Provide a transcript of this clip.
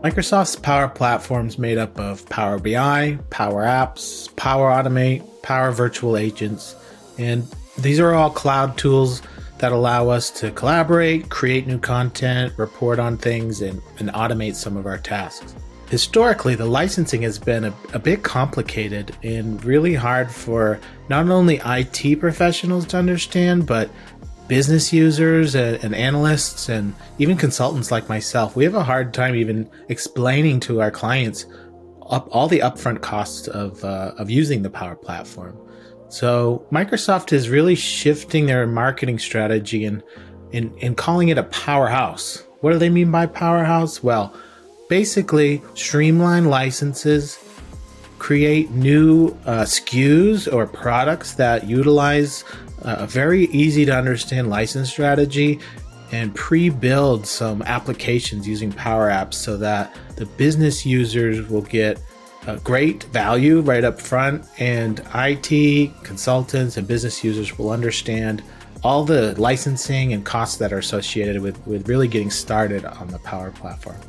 Microsoft's Power Platform is made up of Power BI, Power Apps, Power Automate, Power Virtual Agents, and these are all cloud tools that allow us to collaborate, create new content, report on things, and automate some of our tasks. Historically, the licensing has been a bit complicated and really hard for not only IT professionals to understand, but business users and analysts and even consultants like myself. We have a hard time even explaining to our clients all the upfront costs of using the Power Platform. So Microsoft is really shifting their marketing strategy and calling it a powerhouse. What do they mean by powerhouse? Well, basically streamline licenses, create new SKUs or products that utilize a very easy to understand license strategy, and pre-build some applications using Power Apps so that the business users will get a great value right up front, and IT consultants and business users will understand all the licensing and costs that are associated with really getting started on the Power Platform.